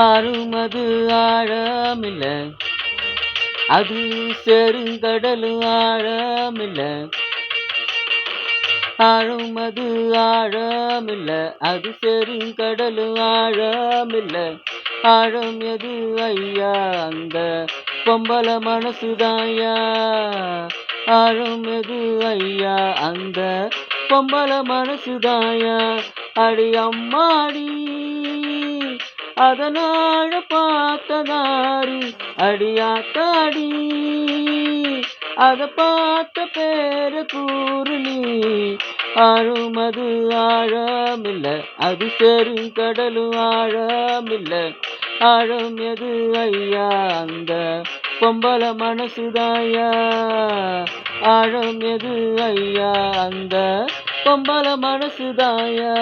ஆறும் அது ஆழமில்ல, அது செருங்கடலும் ஆழமில்ல. ஆழம் அது ஆழமில்ல, அது செருங்கடலும் ஆழமில்ல. ஆழம் எது ஐயா, அந்த பொம்பள மனசுதாயா. ஆழம் எது ஐயா, அந்த பொம்பள மனசுதாயா. அடி அம்மாடி, அதனால பார்த்ததாரு. அடியாத்தாடி, அத பார்த்த பேர கூறு நீ. ஆழும் அது ஆழமில்ல, அது செருங்கடலும் ஆழமில்ல. ஆழம் எது ஐயா, அந்த பொம்பள மனசுதாயா. ஆழம் எது ஐயா, அந்த பொம்பள மனசுதாயா.